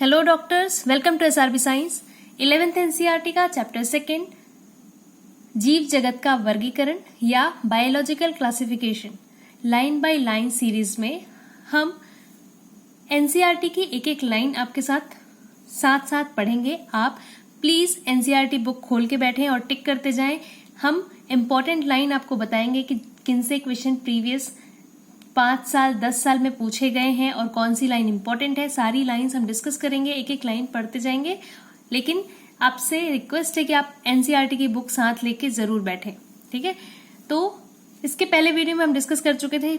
Hello doctors, welcome to SRB science. 11th NCERT का chapter 2 जीव जगत का वर्गीकरण या biological classification line by line series में हम एनसीईआरटी की एक एक लाइन आपके साथ साथ पढ़ेंगे। आप प्लीज एनसीईआरटी बुक खोल के बैठें और टिक करते जाएं। हम इम्पोर्टेंट लाइन आपको बताएंगे कि किन से क्वेश्चन प्रीवियस 5 साल 10 साल में पूछे गए हैं और कौन सी लाइन इंपॉर्टेंट है। सारी लाइंस हम डिस्कस करेंगे, एक एक लाइन पढ़ते जाएंगे। लेकिन आपसे रिक्वेस्ट है कि आप एनसीईआरटी की बुक साथ लेके जरूर बैठें, ठीक है। तो इसके पहले वीडियो में हम डिस्कस कर चुके थे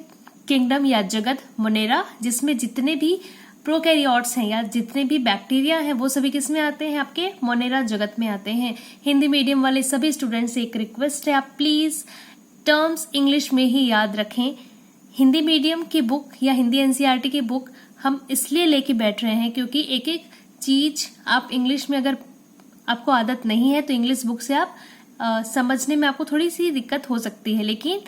किंगडम या जगत मोनेरा, जिसमें जितने भी प्रोकैरियोट्स हैं या जितने भी बैक्टीरिया हैं वो सभी किस में आते हैं, आपके मोनेरा जगत में आते हैं। हिंदी मीडियम वाले सभी स्टूडेंट्स से एक रिक्वेस्ट है, आप प्लीज टर्म्स इंग्लिश में ही याद रखें। हिंदी मीडियम की बुक या हिंदी एनसीईआरटी की बुक हम इसलिए लेके बैठ रहे हैं क्योंकि एक एक चीज आप इंग्लिश में अगर आपको आदत नहीं है तो इंग्लिश बुक से आप समझने में आपको थोड़ी सी दिक्कत हो सकती है। लेकिन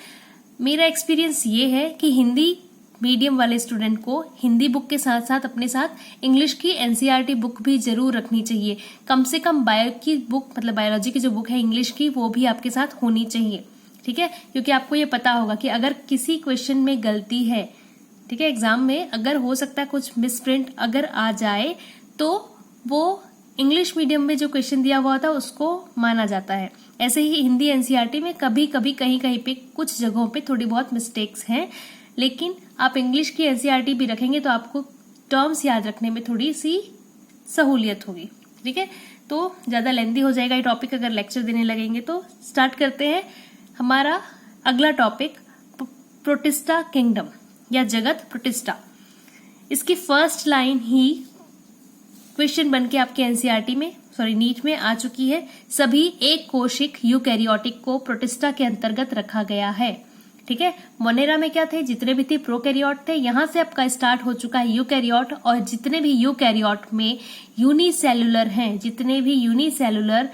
मेरा एक्सपीरियंस ये है कि हिंदी मीडियम वाले स्टूडेंट को हिंदी बुक के साथ साथ अपने साथ इंग्लिश की एनसीईआरटी बुक भी जरूर रखनी चाहिए। कम से कम बायो की बुक, मतलब बायोलॉजी की जो बुक है इंग्लिश की, वो भी आपके साथ होनी चाहिए, ठीक है। क्योंकि आपको ये पता होगा कि अगर किसी क्वेश्चन में गलती है, ठीक है, एग्जाम में अगर हो सकता है कुछ मिसप्रिंट अगर आ जाए तो वो इंग्लिश मीडियम में जो क्वेश्चन दिया हुआ था उसको माना जाता है। ऐसे ही हिंदी एनसीईआरटी में कभी कभी कहीं कहीं पे कुछ जगहों पे थोड़ी बहुत मिस्टेक्स हैं, लेकिन आप इंग्लिश की एनसीईआरटी भी रखेंगे तो आपको टर्म्स याद रखने में थोड़ी सी सहूलियत होगी, ठीक है। तो ज्यादा लेंदी हो जाएगा ये टॉपिक अगर लेक्चर देने लगेंगे। तो स्टार्ट करते हैं हमारा अगला टॉपिक, प्रोटिस्टा किंगडम या जगत प्रोटिस्टा। इसकी फर्स्ट लाइन ही क्वेश्चन बन के आपके एनसीईआरटी में नीट में आ चुकी है। सभी एक कोशिक यूकैरियोटिक को प्रोटिस्टा के अंतर्गत रखा गया है, ठीक है। मोनेरा में क्या थे, जितने भी थे प्रोकैरियोट थे। यहां से आपका स्टार्ट हो चुका है यूकैरियोट, और जितने भी यूकैरियोट में यूनिसेलुलर हैं, जितने भी यूनिसेलुलर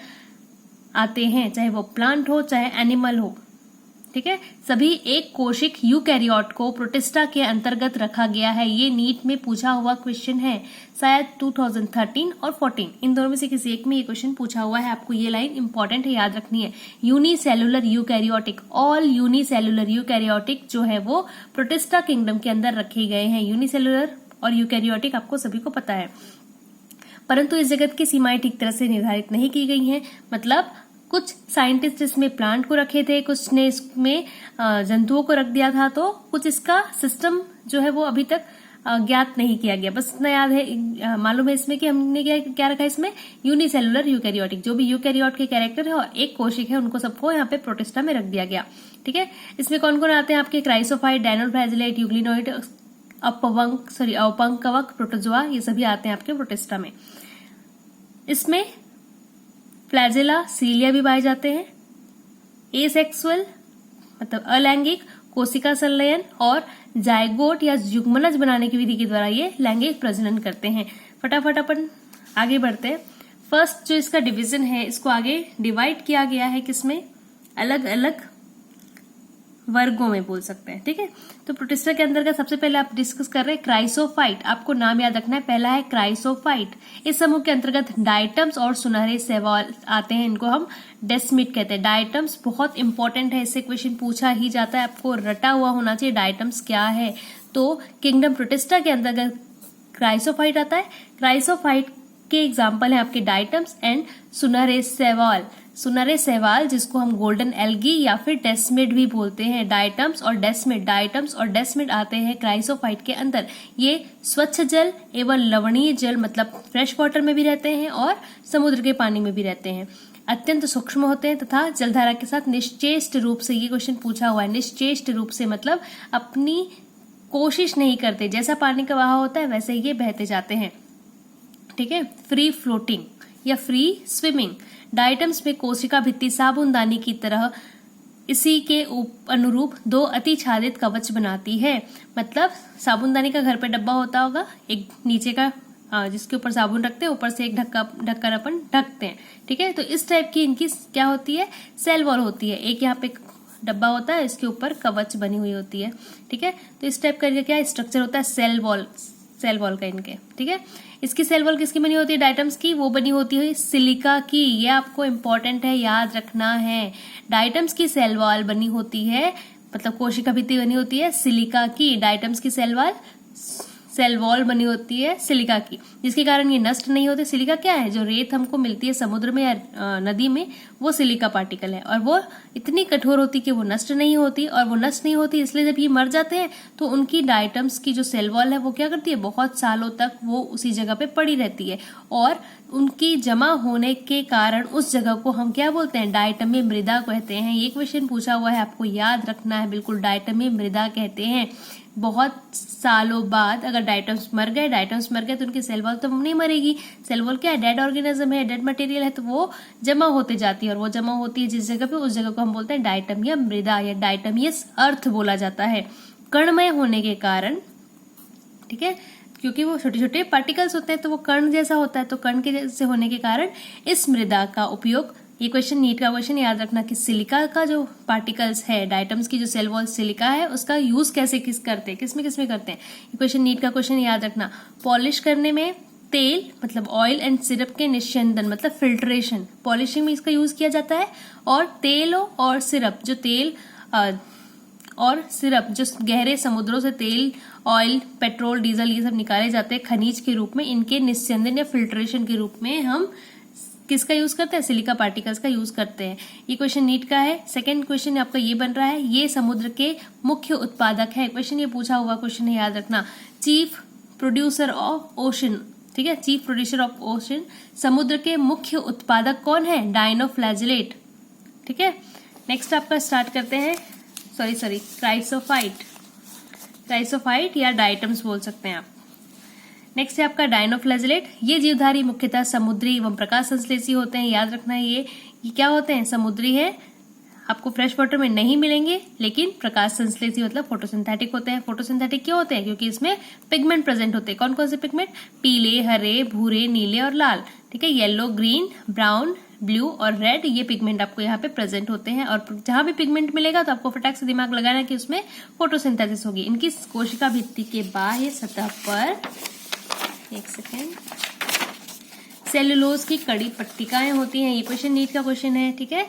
आते हैं, चाहे वो प्लांट हो चाहे एनिमल हो, ठीक है, सभी एक कोशिक यूकैरियोट को प्रोटिस्टा के अंतर्गत रखा गया है। ये नीट में पूछा हुआ क्वेश्चन है, शायद 2013 और 14 इन दोनों में से किसी एक में ये क्वेश्चन पूछा हुआ है। आपको ये लाइन इंपॉर्टेंट है, याद रखनी है। Unicellular eukaryotic, all unicellular eukaryotic जो है वो प्रोटिस्टा किंगडम के अंदर रखे गए हैं। यूनिसेलुलर और यूकैरियोटिक आपको सभी को पता है, परंतु इस जगत की सीमाएं ठीक तरह से निर्धारित नहीं की गई हैं। मतलब कुछ साइंटिस्ट इसमें प्लांट को रखे थे, कुछ ने इसमें जंतुओं को रख दिया था, तो कुछ इसका सिस्टम जो है वो अभी तक ज्ञात नहीं किया गया। बस इतना याद है, मालूम है इसमें कि हमने क्या रखा है इसमें, यूनिसेलुलर यूकैरियोटिक। जो भी यूकैरियोट के कैरेक्टर है और एक कोशिक है उनको सबको यहाँ पे प्रोटिस्टा में रख दिया गया, ठीक है। इसमें कौन कौन आते हैं आपके, क्राइसोफाइट, डायनोफ्लैजिलेट, यूग्लिनोइड, अपंकवक, प्रोटोजोआ, ये सभी आते हैं आपके प्रोटिस्टा में। इसमें फ्लैजेला, सीलिया भी पाए जाते हैं। एसेक्सुअल मतलब अलैंगिक कोशिका संलयन और जायगोट या युग्मनज बनाने की विधि के द्वारा ये लैंगिक प्रजनन करते हैं। फटाफट अपन आगे बढ़ते हैं। फर्स्ट जो इसका डिवीजन है, इसको आगे डिवाइड किया गया है किसमें, अलग अलग वर्गों में बोल सकते हैं, ठीक है। तो प्रोटिस्टा के अंतर्गत सबसे पहले आप डिस्कस कर रहे हैं क्राइसोफाइट। आपको नाम याद रखना है, पहला है क्राइसोफाइट। इस समूह के अंतर्गत डायटम्स और सुनहरे शैवाल आते हैं, इनको हम डेस्मिड कहते हैं। डायटम्स बहुत इंपॉर्टेंट है, इससे क्वेश्चन पूछा ही जाता है, आपको रटा हुआ होना चाहिए डायटम्स क्या है। तो किंगडम प्रोटिस्टा के अंतर्गत क्राइसोफाइट आता है। क्राइसोफाइट के एग्जाम्पल है आपके डायटम्स एंड सुनहरे शैवाल। सुनहरे शैवाल जिसको हम गोल्डन एल्गी या फिर डेस्मिड भी बोलते हैं। डायटम्स और डेस्मिड आते हैं क्राइसोफाइट के अंदर। ये स्वच्छ जल एवं लवणीय जल मतलब फ्रेश वाटर में भी रहते हैं और समुद्र के पानी में भी रहते हैं। अत्यंत सूक्ष्म होते हैं तथा जलधारा के साथ निश्चेष्ट रूप से, ये क्वेश्चन पूछा हुआ है, निश्चेष्ट रूप से मतलब अपनी कोशिश नहीं करते, जैसा पानी का बहाव होता है वैसे ही ये बहते जाते हैं, ठीक है। फ्री फ्लोटिंग या फ्री स्विमिंग। डायटम्स में कोशिका भित्ति साबुनदानी की तरह इसी के अनुरूप दो अतिछादित कवच बनाती है। मतलब साबुनदानी का घर पे डब्बा होता होगा, एक नीचे का जिसके ऊपर साबुन रखते हैं, ऊपर से एक ढक्कन अपन ढकते हैं, ठीक है। तो इस टाइप की इनकी क्या होती है, सेल वॉल होती है। एक यहाँ पे डब्बा होता है, इसके ऊपर कवच बनी हुई होती है, ठीक है। तो इस टाइप का क्या स्ट्रक्चर होता है, सेल वॉल। सेल वॉल का इनके, ठीक है। इसकी सेल वॉल किसकी बनी होती है, डायटम्स की, वो बनी होती है सिलिका की। ये आपको इंपॉर्टेंट है, याद रखना है। डायटम्स की सेल वॉल बनी होती है, मतलब कोशिका भित्ति बनी होती है सिलिका की। डायटम्स की सेल वॉल बनी होती है सिलिका की, जिसके कारण ये नष्ट नहीं होते। सिलिका क्या है, जो रेत हमको मिलती है समुद्र में या नदी में, वो सिलिका पार्टिकल है, और वो इतनी कठोर होती कि वो नष्ट नहीं होती। और वो नष्ट नहीं होती इसलिए जब ये मर जाते हैं तो उनकी डायटम्स की जो सेल वॉल है वो क्या करती है, बहुत सालों तक वो उसी जगह पे पड़ी रहती है, और उनकी जमा होने के कारण उस जगह को हम क्या बोलते हैं, डायटमीय मृदा कहते हैं। ये क्वेश्चन पूछा हुआ है, आपको याद रखना है बिल्कुल, डायटमीय मृदा कहते हैं। बहुत सालों बाद अगर डायटम्स मर गए तो उनकी सेल वॉल तो नहीं मरेगी। सेल वॉल क्या है, डेड ऑर्गेनिज्म है, डेड मटेरियल है, तो वो जमा होते जाती है, और वो जमा होती है जिस जगह पे, उस जगह को हम बोलते हैं डायटमीय मृदा या डायटमियस अर्थ बोला जाता है। कणमय होने के कारण, ठीक है, क्योंकि वो छोटे छोटे पार्टिकल्स होते हैं तो वो कण जैसा होता है, तो कण के जैसे होने के कारण इस मृदा का उपयोग, ये क्वेश्चन नीट का क्वेश्चन याद रखना कि सिलिका का जो पार्टिकल्स है, डायटम्स की जो सेल वॉल सिलिका है, उसका यूज किसमें करते हैं, ये क्वेश्चन नीट का क्वेश्चन याद रखना। पॉलिश करने में, तेल मतलब ऑयल एंड सिरप के निस्यंदन मतलब फिल्ट्रेशन, पॉलिशिंग में इसका यूज किया जाता है। और तेल और सिरप, जो तेल और सिरप, जो गहरे समुद्रों से तेल, ऑयल, पेट्रोल, डीजल ये सब निकाले जाते हैं खनिज के रूप में, इनके निस्यंदन या फिल्ट्रेशन के रूप में हम किसका यूज करते हैं, सिलिका पार्टिकल्स का यूज करते हैं। ये क्वेश्चन नीट का है। सेकंड क्वेश्चन आपका ये बन रहा है, ये समुद्र के मुख्य उत्पादक है। क्वेश्चन ये पूछा हुआ क्वेश्चन है, याद रखना। चीफ प्रोड्यूसर ऑफ ओशन, ठीक है, चीफ प्रोड्यूसर ऑफ ओशन, समुद्र के मुख्य उत्पादक कौन है, डायनोफ्लैजिलेट, ठीक है। नेक्स्ट आपका स्टार्ट करते हैं, क्राइसोफाइट या डायटम्स बोल सकते हैं आप। नेक्स्ट है आपका डायनोफ्लैजिलेट। ये जीवधारी मुख्यतः समुद्री एवं प्रकाश संश्लेषी होते हैं, याद रखना है। ये क्या होते हैं, समुद्री है, आपको फ्रेश वाटर में नहीं मिलेंगे, लेकिन प्रकाश संश्लेषी मतलब फोटोसिंथेटिक होते हैं। फोटोसिंथेटिक क्यों होते हैं, क्योंकि इसमें पिगमेंट प्रेजेंट होते हैं। कौन कौन से पिगमेंट, पीले, हरे, भूरे, नीले और लाल, ठीक है। येलो, ग्रीन, ब्राउन, ब्लू और रेड, ये पिगमेंट आपको यहाँ पे प्रेजेंट होते हैं। और जहां भी पिगमेंट मिलेगा तो आपको फटाक से दिमाग लगाना कि उसमें फोटोसिंथेसिस होगी। इनकी कोशिका भित्ति के बाह्य सतह पर, एक सेकेंड, सेलुलोज की कड़ी पट्टिकाएं होती हैं। ये क्वेश्चन नीट का क्वेश्चन है, ठीक है।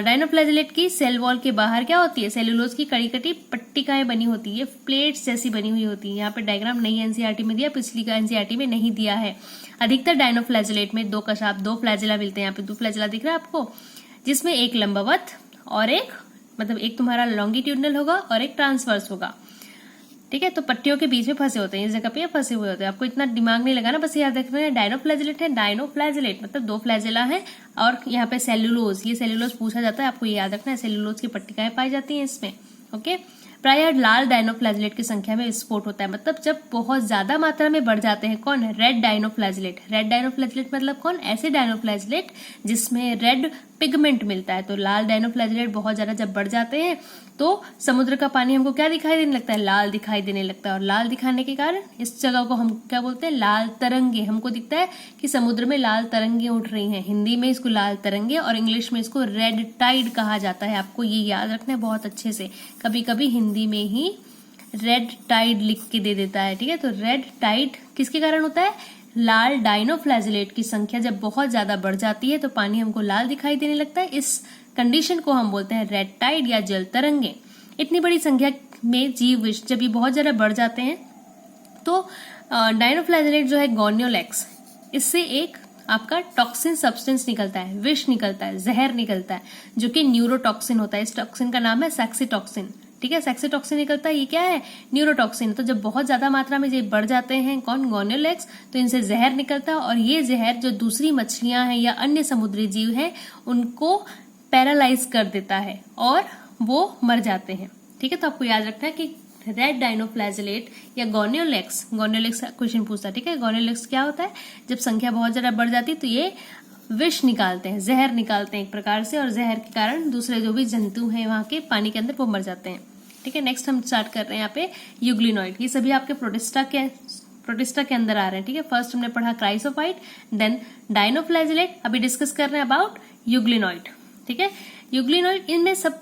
डायनोफ्लैजिलेट की सेल वॉल के बाहर क्या होती है, सेलुलोज की कड़ी कटी पट्टिकाएं बनी होती है, ये प्लेट्स जैसी बनी हुई होती है। यहाँ पे डायग्राम नहीं एनसीईआरटी में दिया, पिछली का एनसीईआरटी में नहीं दिया है। अधिकतर डायनोफ्लैजिलेट में दो कशाप, दो फ्लैजिला मिलते हैं। यहाँ पे दो फ्लैजिला दिख रहा है आपको, जिसमें एक लंबवत और एक, मतलब एक तुम्हारा लॉन्गिट्यूडनल होगा और एक ट्रांसवर्स होगा, ठीक है। तो पट्टियों के बीच में फंसे होते हैं, इस जगह पे फंसे हुए होते हैं। आपको इतना दिमाग नहीं लगाना, बस याद रखना है डायनोफ्लैजिलेट है, डायनोफ्लैजिलेट मतलब दो फ्लैजिला है। और यहाँ पे सेलुलोज, ये सेलुलोज पूछा जाता है, आपको ये याद रखना है, सेलुलोज की पट्टिकाएं पाई जाती हैं इसमें, ओके। प्रायः लाल डायनोफ्लैजिलेट की संख्या में विस्फोट होता है, मतलब जब बहुत ज्यादा मात्रा में बढ़ जाते हैं। कौन, रेड डायनोफ्लैजिलेट। रेड डायनोफ्लैजिलेट मतलब कौन, ऐसे डायनोफ्लैजिलेट जिसमें रेड पिगमेंट मिलता है। तो लाल डायनोफ्लैजिलेट बहुत ज्यादा जब बढ़ जाते हैं तो समुद्र का पानी हमको क्या दिखाई देने लगता है, लाल दिखाई देने लगता है। और लाल दिखाने के कारण इस जगह को हम क्या बोलते हैं, लाल तरंगे। हमको दिखता है कि समुद्र में लाल तरंगे उठ रही हैं, हिंदी में इसको लाल तरंगे और इंग्लिश में इसको रेड टाइड कहा जाता है। आपको ये याद रखना है बहुत अच्छे से, कभी कभी हिंदी में ही रेड टाइड लिख के दे देता है, ठीक है। तो रेड टाइड किसके कारण होता है, लाल डायनोफ्लैजिलेट की संख्या जब बहुत ज्यादा बढ़ जाती है तो पानी हमको लाल दिखाई देने लगता है। इस कंडीशन को हम बोलते हैं रेड टाइड या जल तरंगे। इतनी बड़ी संख्या में जीव विष जब ये बहुत ज्यादा बढ़ जाते हैं तो डायनोफ्लैजिलेट जो है गोनियोलेक्स, इससे एक आपका टॉक्सिन सब्सटेंस निकलता है, विष निकलता है, जहर निकलता है, जो कि न्यूरोटॉक्सिन होता है। इस टॉक्सिन का नाम है सैक्सीटॉक्सिन, ठीक है। सैक्सीटॉक्सिन निकलता है, ये क्या है, न्यूरोटॉक्सिन। तो जब बहुत ज्यादा मात्रा में ये बढ़ जाते हैं, कौन, गोनियोलेक्स, तो इनसे जहर निकलता है। और ये जहर जो दूसरी मछलियां हैं या अन्य समुद्री जीव हैं उनको पैरालाइज कर देता है और वो मर जाते हैं, ठीक है। तो आपको याद रखना है कि रेड डायनोफ्लैजिलेट या गोनियोलेक्स क्वेश्चन पूछता है, ठीक है। गोनियोलेक्स क्या होता है, जब संख्या बहुत ज्यादा बढ़ जाती है तो ये विष निकालते हैं, जहर निकालते हैं एक प्रकार से, और जहर के कारण दूसरे जो भी जंतु हैं वहां के पानी के अंदर वो मर जाते हैं, ठीक है। नेक्स्ट हम स्टार्ट कर रहे हैं यहाँ पे यूग्लिनॉइड। ये सभी आपके प्रोटिस्टा के अंदर आ रहे हैं, ठीक है। फर्स्ट हमने पढ़ा क्राइसोफाइट, देन डायनोफ्लैजिलेट, अभी डिस्कस कर रहे हैं अबाउट यूग्लिनॉइड, ठीक है। यूग्लिनॉइड, इनमें सब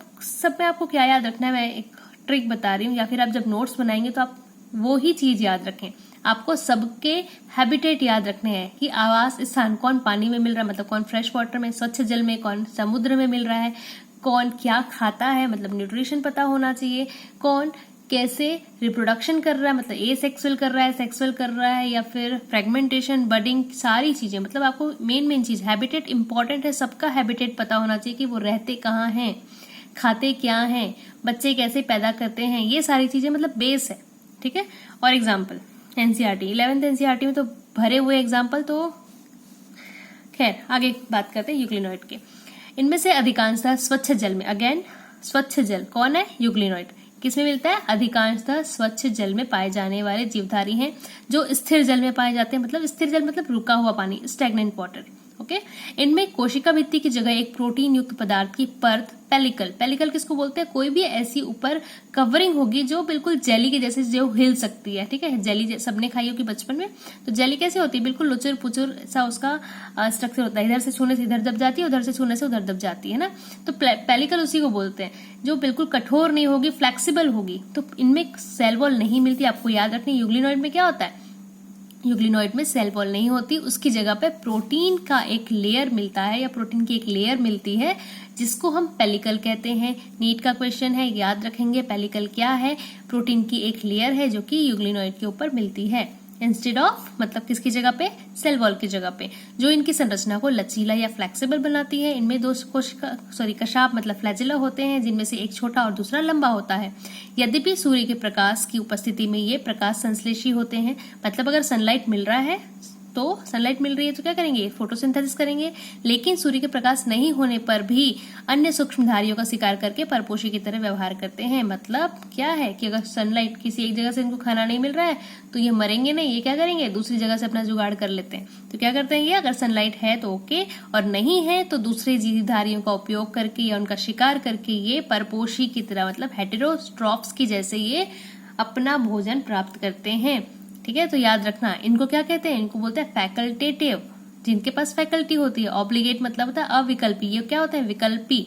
में आपको क्या याद रखना है, मैं एक ट्रिक बता रही हूँ, या फिर आप जब नोट्स बनाएंगे तो आप वो ही चीज याद रखें। आपको सबके हैबिटेट याद रखने हैं कि आवास स्थान कौन पानी में मिल रहा है, मतलब कौन फ्रेश वाटर में, स्वच्छ जल में, कौन समुद्र में मिल रहा है, कौन क्या खाता है, मतलब न्यूट्रिशन पता होना चाहिए, कौन कैसे रिप्रोडक्शन कर रहा है, मतलब ए सेक्सुअल कर रहा है, सेक्सुअल कर रहा है, या फिर फ्रेगमेंटेशन, बडिंग, सारी चीजें, मतलब आपको मेन चीज हैबिटेट इंपॉर्टेंट है, सबका हैबिटेट पता होना चाहिए कि वो रहते कहाँ हैं, खाते क्या हैं, बच्चे कैसे पैदा करते हैं, ये सारी चीजें मतलब बेस है। ठीक है। और एग्जाम्पल एनसीईआरटी 11th एनसीईआरटी में तो भरे हुए एग्जाम्पल, तो खैर आगे बात करते हैं यूग्लिनॉइड के। इनमें से अधिकांशतः स्वच्छ जल में, अगेन स्वच्छ जल कौन है, यूग्लिनॉइड किसमें मिलता है, अधिकांशतः स्वच्छ जल में पाए जाने वाले जीवधारी हैं जो स्थिर जल में पाए जाते हैं, मतलब स्थिर जल मतलब रुका हुआ पानी, स्टैग्नेंट वाटर। ओके। इनमें कोशिका भित्ति की जगह एक प्रोटीन युक्त पदार्थ की परत, पेलिकल, पेलिकल किसको बोलते हैं, कोई भी ऐसी ऊपर कवरिंग होगी जो बिल्कुल जेली के जैसे जो हिल सकती है। ठीक है। जेली सबने खाई होगी बचपन में, तो जेली कैसे होती है, बिल्कुल लुचुर पुचुर सा उसका स्ट्रक्चर होता है, इधर से छूने से इधर दब जाती है, उधर से छूने से उधर दब जाती है ना, तो पेलिकल उसी को बोलते हैं, जो बिल्कुल कठोर नहीं होगी, फ्लेक्सिबल होगी। तो इनमें सेल वॉल नहीं मिलती, आपको याद रखनी। यूग्लिनॉइड में क्या होता है, यूग्लिनॉइड में सेल वॉल नहीं होती, उसकी जगह पे प्रोटीन का एक लेयर मिलता है, या प्रोटीन की एक लेयर मिलती है जिसको हम पेलिकल कहते हैं। नीट का क्वेश्चन है, याद रखेंगे पेलिकल क्या है, प्रोटीन की एक लेयर है जो कि यूग्लिनॉइड के ऊपर मिलती है, इंस्टेड ऑफ, मतलब किसकी जगह पे, सेल वॉल की जगह पे, जो इनकी संरचना को लचीला या फ्लेक्सिबल बनाती है। इनमें दो कशाप मतलब फ्लैजिला होते हैं, जिनमें से एक छोटा और दूसरा लंबा होता है। यद्यपि सूर्य के प्रकाश की उपस्थिति में ये प्रकाश संश्लेषी होते हैं, मतलब अगर सनलाइट मिल रहा है तो सनलाइट मिल रही है तो क्या करेंगे, फोटोसिंथेसिस करेंगे, लेकिन सूर्य के प्रकाश नहीं होने पर भी अन्य सूक्ष्मधारियों का शिकार करके परपोषी की तरह व्यवहार करते हैं। मतलब क्या है कि अगर सनलाइट किसी एक जगह से इनको खाना नहीं मिल रहा है तो ये मरेंगे नहीं, ये क्या करेंगे, दूसरी जगह से अपना जुगाड़ कर लेते हैं। तो क्या करते हैं ये, अगर सनलाइट है तो ओके, और नहीं है तो दूसरे जीवधारियों का उपयोग करके या उनका शिकार करके ये परपोषी की तरह, मतलब हेटेरोट्रॉफ्स की जैसे ये अपना भोजन प्राप्त करते हैं। ठीक है। तो याद रखना, इनको क्या कहते हैं, इनको बोलते हैं फैकल्टेटिव, जिनके पास फैकल्टी होती है। ऑब्लिगेट मतलब होता है अविकल्पी, ये क्या होता है, विकल्पी।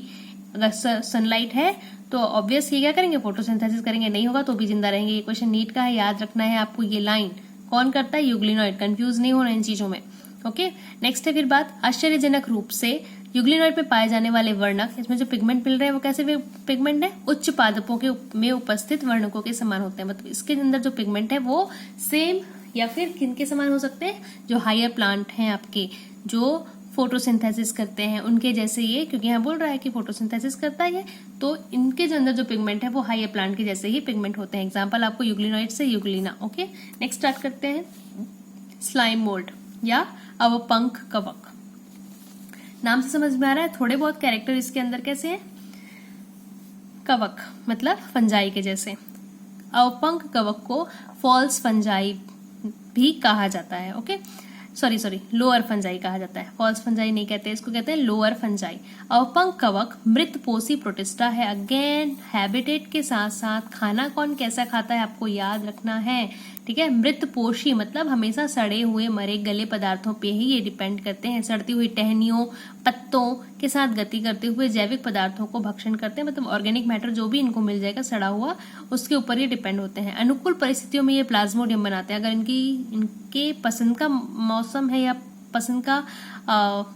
अगर सनलाइट है तो ऑब्वियस ये क्या करेंगे, फोटोसिंथेसिस करेंगे, नहीं होगा तो भी जिंदा रहेंगे। ये क्वेश्चन नीट का है, याद रखना है आपको। ये लाइन कौन करता है, यूग्लिनॉइड, कंफ्यूज नहीं होना इन चीजों में। ओके। नेक्स्ट है फिर बात, आश्चर्यजनक रूप से यूग्लिनॉइड में पाए जाने वाले वर्णक, इसमें जो पिगमेंट मिल रहे हैं वो कैसे पिगमेंट है, उच्च पादपों के में उपस्थित वर्णकों के समान होते हैं। मतलब इसके अंदर जो पिगमेंट है वो सेम या फिर किन के समान हो सकते हैं, जो हायर प्लांट हैं आपके, जो फोटोसिंथेसिस करते हैं उनके जैसे ये, क्योंकि यहाँ बोल रहा है कि फोटोसिंथेसिस करता है, तो इनके जो अंदर जो पिगमेंट है वो हायर प्लांट के जैसे ही पिगमेंट होते हैं। एग्जाम्पल आपको यूग्लिनॉइड से यूग्लिना। ओके। नेक्स्ट स्टार्ट करते हैं, स्लाइम मोल्ड या अवपंख कवक। नाम से समझ में आ रहा है, थोड़े बहुत कैरेक्टर इसके अंदर कैसे हैं, कवक मतलब फंजाई के जैसे। अवपंख कवक को फॉल्स फंजाई भी कहा जाता है। ओके, सॉरी लोअर फंजाई कहा जाता है, फॉल्स फंजाई नहीं कहते, इसको कहते हैं लोअर फंजाई। अवपंख कवक मृत पोषी प्रोटिस्टा है। अगेन हैबिटेट के साथ साथ खाना कौन कैसा खाता है आपको याद रखना है। ठीक है। मृत पोषी मतलब हमेशा सड़े हुए मरे गले पदार्थों पे ही ये डिपेंड करते हैं। सड़ती हुई टहनियों पत्तों के साथ गति करते हुए जैविक पदार्थों को भक्षण करते हैं, मतलब ऑर्गेनिक मैटर जो भी इनको मिल जाएगा सड़ा हुआ, उसके ऊपर ये डिपेंड होते हैं। अनुकूल परिस्थितियों में ये प्लाज्मोडियम बनाते हैं। अगर इनके पसंद का मौसम है या पसंद का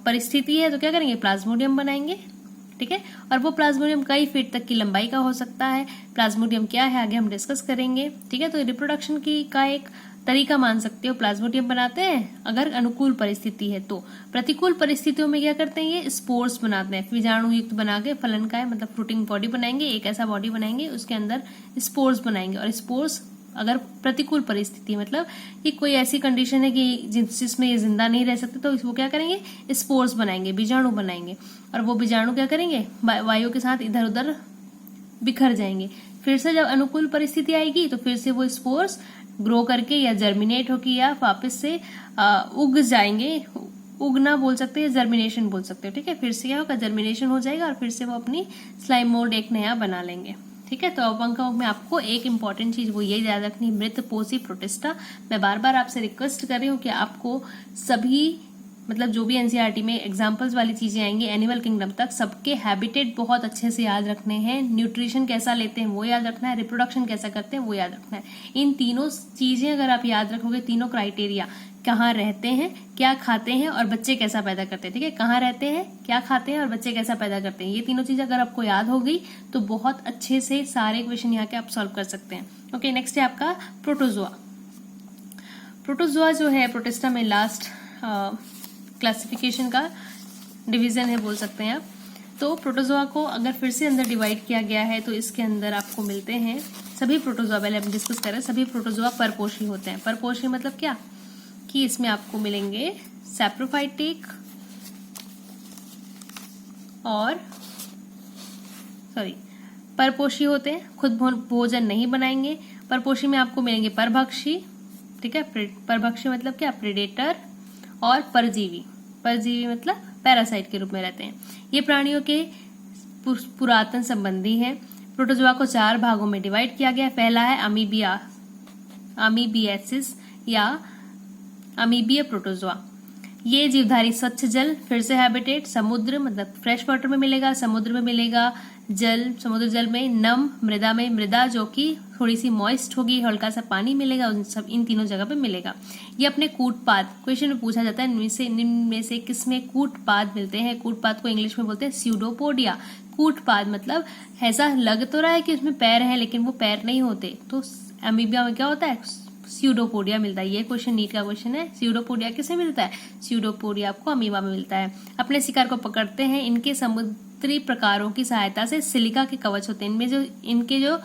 परिस्थिति है तो क्या करेंगे, प्लाज्मोडियम बनाएंगे। ठीक है। और वो प्लाज्मोडियम कई फीट तक की लंबाई का हो सकता है। प्लाज्मोडियम क्या है आगे हम डिस्कस करेंगे। ठीक है। तो रिप्रोडक्शन का एक तरीका मान सकते हो, प्लाज्मोडियम बनाते हैं अगर अनुकूल परिस्थिति है तो। प्रतिकूल परिस्थितियों में क्या करते हैं, ये स्पोर्स बनाते हैं, बीजाणु युक्त बना के फलन का है मतलब फ्रूटिंग बॉडी बनाएंगे, एक ऐसा बॉडी बनाएंगे उसके अंदर स्पोर्स बनाएंगे। और स्पोर्स अगर प्रतिकूल परिस्थिति मतलब कि कोई ऐसी कंडीशन है कि जिसमें ये जिंदा नहीं रह सकते तो वो क्या करेंगे, स्पोर्स बनाएंगे, बीजाणु बनाएंगे। और वो बीजाणु क्या करेंगे, वायु के साथ इधर उधर बिखर जाएंगे। फिर से जब अनुकूल परिस्थिति आएगी तो फिर से वो स्पोर्स ग्रो करके या जर्मिनेट होकर या वापस से उग जाएंगे। उगना बोल सकते हैं, जर्मिनेशन बोल सकते हो। ठीक है। फिर से क्या होगा, जर्मिनेशन हो जाएगा और फिर से वो अपनी स्लाइम मोल्ड एक नया बना लेंगे। ठीक है। तो अवपंख में आपको एक इंपॉर्टेंट चीज वो यही याद रखनी, मृत पोषी प्रोटिस्टा। मैं बार बार आपसे रिक्वेस्ट कर रही हूँ कि आपको सभी मतलब जो भी एनसीईआरटी में एग्जाम्पल्स वाली चीजें आएंगी एनिमल किंगडम तक, सबके हैबिटेट बहुत अच्छे से याद रखने हैं, न्यूट्रिशन कैसा लेते हैं वो याद रखना है, रिप्रोडक्शन कैसा करते हैं वो याद रखना है। इन तीनों चीजें अगर आप याद रखोगे, तीनों क्राइटेरिया, कहाँ रहते हैं, क्या खाते हैं और बच्चे कैसा पैदा करते हैं, ठीक है, कहाँ रहते हैं, क्या खाते हैं और बच्चे कैसा पैदा करते हैं, ये तीनों चीजें अगर आपको याद हो गई तो बहुत अच्छे से सारे क्वेश्चन यहाँ के आप सॉल्व कर सकते हैं। ओके, नेक्स्ट है आपका प्रोटोजोआ। प्रोटोजोआ जो है प्रोटिस्टा में लास्ट क्लासिफिकेशन का डिवीजन है बोल सकते हैं आप। तो प्रोटोजोआ को अगर फिर से अंदर डिवाइड किया गया है तो इसके अंदर आपको मिलते हैं सभी प्रोटोजोआ, पहले हम डिस्कस करें, सभी प्रोटोजोआ परपोषी होते हैं। परपोषी मतलब क्या कि इसमें आपको मिलेंगे सैप्रोफाइटिक और परपोषी होते हैं, खुद भोजन नहीं बनाएंगे। परपोषी में आपको मिलेंगे परभक्षी, ठीक है, परभक्षी मतलब क्या, प्रेडेटर, और परजीवी। परजीवी मतलब पैरासाइट के रूप में रहते हैं। ये प्राणियों के पुरातन संबंधी हैं। प्रोटोजोआ को 4 भागों में डिवाइड किया गया है। पहला है अमीबियासिस या अमीबीय प्रोटोजोआ। ये जीवधारी स्वच्छ जल, फिर से हैबिटेट, समुद्र मतलब फ्रेश वाटर में मिलेगा, समुद्र में मिलेगा, जल, समुद्र जल में, नम मृदा में, मृदा जो कि थोड़ी सी मॉइस्ट होगी, हल्का सा पानी मिलेगा, उन सब इन तीनों जगह पे मिलेगा। ये अपने कूटपाद, क्वेश्चन में पूछा जाता है निम्न में से किसमें कूटपाद मिलते हैं। कूटपाद को इंग्लिश में बोलते हैं स्यूडोपोडिया। कूटपाद मतलब ऐसा लग तो रहा है कि उसमें पैर है लेकिन वो पैर नहीं होते, तो अमीबिया में क्या होता है, स्यूडोपोडिया मिलता है। ये क्वेश्चन नीट का क्वेश्चन है। स्यूडोपोडिया किसे मिलता है, स्यूडोपोडिया आपको अमीबा में मिलता है। अपने शिकार को पकड़ते हैं। इनके समुद्री प्रकारों की सहायता से सिलिका के कवच होते हैं। इनमें जो इनके जो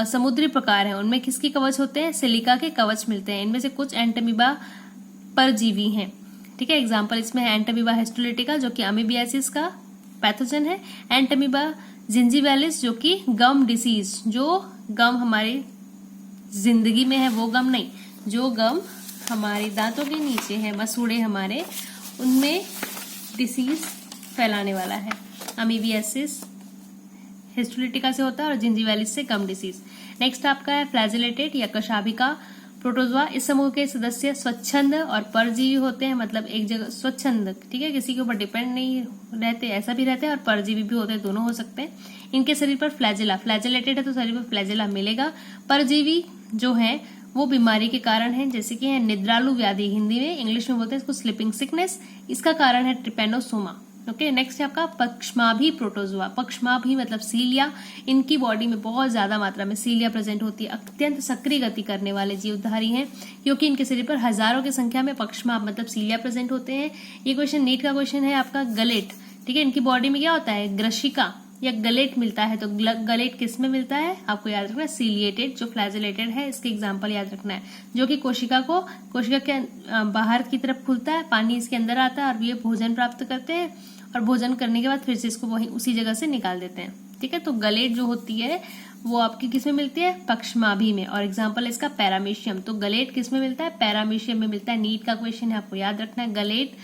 समुद्री प्रकार हैं उनमें किसके कवच होते हैं, सिलिका के कवच मिलते हैं। इनमें से कुछ एंटमीबा परजीवी हैं, ठीक है। एग्जाम्पल इसमें है एंटमीबा हिस्टोलिटिका जो कि अमीबियासिस का पैथोजन है, एंटमीबा जिंजीवैलिस जो कि गम डिसीज, जो गम हमारी जिंदगी में है वो गम नहीं, जो गम हमारे दांतों के नीचे है, मसूड़े हमारे, उनमें डिसीज फैलाने वाला है। अमीबियासिस हिस्टोलिटिका से होता है और जिंजीवैलिस से गम डिसीज। नेक्स्ट आपका है फ्लैजिलेटेड या कशाभिका प्रोटोजोआ। इस समूह के सदस्य स्वच्छंद और परजीवी होते हैं, मतलब एक जगह स्वच्छंद, ठीक है, किसी के ऊपर डिपेंड नहीं रहते, ऐसा भी रहते हैं, और परजीवी भी होते हैं, दोनों हो सकते हैं। इनके शरीर पर फ्लैजिला, फ्लैजिलेटेड है तो शरीर पर फ्लैजिला मिलेगा। परजीवी जो है वो बीमारी के कारण है, जैसे कि है निद्रालु व्याधि, हिंदी में, इंग्लिश में बोलते हैं इसको स्लीपिंग सिकनेस। इसका कारण है ट्रिपेनोसोमा। ओके, नेक्स्ट है आपका पक्षमाभी प्रोटोजोआ। पक्षमाभी मतलब सीलिया। इनकी बॉडी में बहुत ज्यादा मात्रा में सीलिया प्रेजेंट होती है। अत्यंत सक्रिय गति करने वाले जीवधारी हैं क्योंकि इनके शरीर पर हजारों की संख्या में पक्षमाभ मतलब सीलिया प्रेजेंट होते हैं। ये क्वेश्चन नीट का क्वेश्चन है आपका गलेट, ठीक है। इनकी बॉडी में क्या होता है, ग्रशिका या गलेट मिलता है, तो गलेट किस में मिलता है आपको याद रखना है, सीलिएटेड जो फ्लैजिलेटेड है, इसके एग्जाम्पल याद रखना है, जो कि कोशिका के बाहर की तरफ खुलता है, पानी इसके अंदर आता है और ये भोजन प्राप्त करते हैं और भोजन करने के बाद फिर से इसको वहीं उसी जगह से निकाल देते हैं, ठीक है। तो गलेट जो होती है वो आपकी किस में मिलती है, पक्षमाभी में, और एग्जाम्पल है इसका पैरामीशियम। तो गलेट किस में मिलता है, पैरामीशियम में मिलता है। नीट का क्वेश्चन है, आपको याद रखना है। गलेट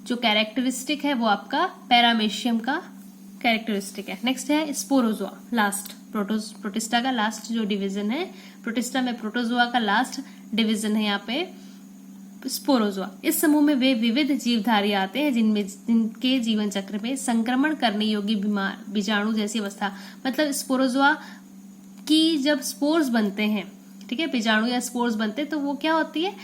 जो कैरेक्टरिस्टिक है वो आपका पैरामीशियम का कैरेक्टरिस्टिक है। नेक्स्ट है स्पोरोजोआ, लास्ट प्रोटिस्टा का लास्ट जो डिवीजन है, प्रोटिस्टा में प्रोटोजोआ का लास्ट डिवीजन है यहाँ पे स्पोरोजोआ। इस समूह में वे विविध जीवधारी आते हैं जिनके जीवन चक्र में संक्रमण करने योग्य बीजाणु जैसी अवस्था, मतलब स्पोरोजोआ की जब स्पोर्स बनते हैं, ठीक है, बीजाणु या स्पोर्स बनते हैं तो वो क्या होती है,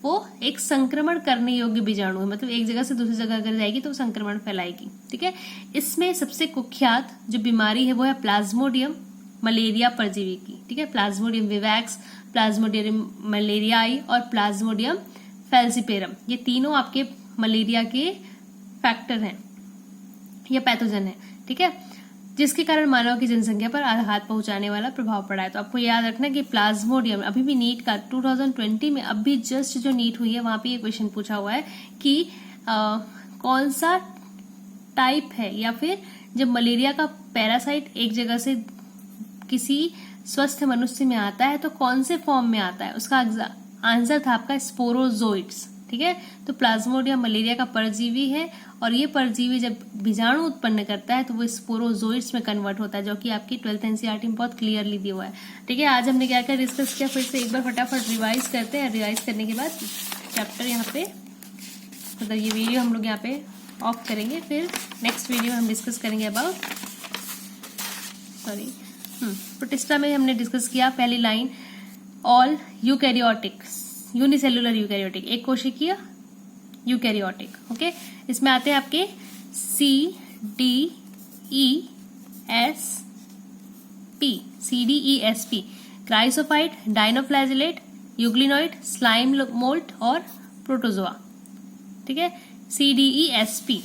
वो एक संक्रमण करने योग्य बीजाणु है, मतलब एक जगह से दूसरी जगह अगर जाएगी तो संक्रमण फैलाएगी, ठीक है। इसमें सबसे कुख्यात जो बीमारी है वो है प्लाज्मोडियम मलेरिया परजीवी की, ठीक है। प्लाज्मोडियम विवैक्स, प्लाज्मोडियम मलेरियाई और प्लाज्मोडियम फैल्सिपेरम, ये तीनों आपके मलेरिया के फैक्टर हैं या पैथोजन है, ठीक है, जिसके कारण मानव की जनसंख्या पर आघात पहुंचाने वाला प्रभाव पड़ा है। तो आपको याद रखना कि प्लाज्मोडियम अभी भी नीट का 2020 में अभी जस्ट जो नीट हुई है वहां पे ये क्वेश्चन पूछा हुआ है कि कौन सा टाइप है, या फिर जब मलेरिया का पैरासाइट एक जगह से किसी स्वस्थ मनुष्य में आता है तो कौन से फॉर्म में आता है, उसका आंसर था आपका स्पोरोजोइट्स, ठीक है। तो प्लाज्मोडियम मलेरिया का परजीवी है और ये परजीवी जब बीजाणु उत्पन्न करता है तो वो स्पोरोजोइट्स में कन्वर्ट होता है, जो कि आपकी 12th एनसीईआरटी में बहुत क्लियरली दिया हुआ है, ठीक है। आज हमने क्या क्या डिस्कस किया, फिर से एक बार फटाफट रिवाइज करते हैं। रिवाइज करने के बाद चैप्टर यहाँ पे मतलब ये वीडियो हम लोग यहाँ पे ऑफ करेंगे, फिर नेक्स्ट वीडियो में हम डिस्कस करेंगे अबाउट प्रोटिस्टा में हमने डिस्कस किया पहली line, all eukaryotic unicellular eukaryotic, एक कोशिकीय यूकैरियोटिक। ओके, इसमें आते हैं आपके CDESP, chrysophyte, dinoflagellate, euglenoid, slime mould और प्रोटोजोआ। ठीक है, CDESP।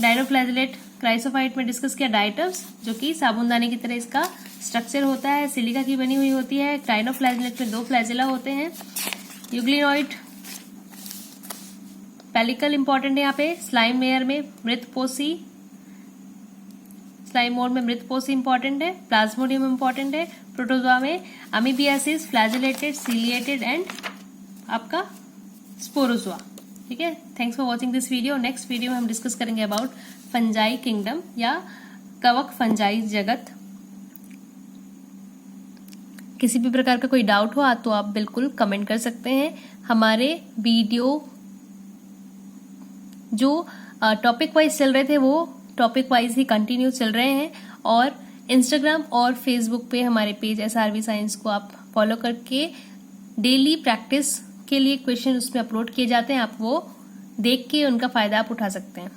डाइनोफ्लैजिलेट क्राइसोफाइट में डिस्कस किया डाइटम्स, जो कि साबुनदाने की तरह इसका स्ट्रक्चर होता है, सिलिका की बनी हुई होती है। डाइनोफ्लैजिलेट में 2 फ्लैजिला होते हैं। यूग्लिनोइड पेलिकल इंपॉर्टेंट है यहाँ पे। स्लाइम मेयर में मृतपोषी, स्लाइम मोड में मृतपोषी इंपॉर्टेंट है। प्लाज्मोडियम इंपॉर्टेंट है। प्रोटोजोआ में अमीबियासिस, फ्लैजिलेटेड, सीलिएटेड एंड आपका स्पोरोजोआ। ठीक है, thanks for watching this video. Next video में हम डिस्कस करेंगे अबाउट फंजाई किंगडम या कवक फंजाई जगत। किसी भी प्रकार का कोई डाउट हो तो आप बिल्कुल कमेंट कर सकते हैं। हमारे वीडियो जो टॉपिक वाइज चल रहे थे वो टॉपिक वाइज ही कंटिन्यू चल रहे हैं, और इंस्टाग्राम और फेसबुक पे हमारे पेज SRB साइंस को आप फॉलो करके डेली प्रैक्टिस के लिए क्वेश्चन उसमें अपलोड किए जाते हैं, आप वो देख के उनका फायदा आप उठा सकते हैं।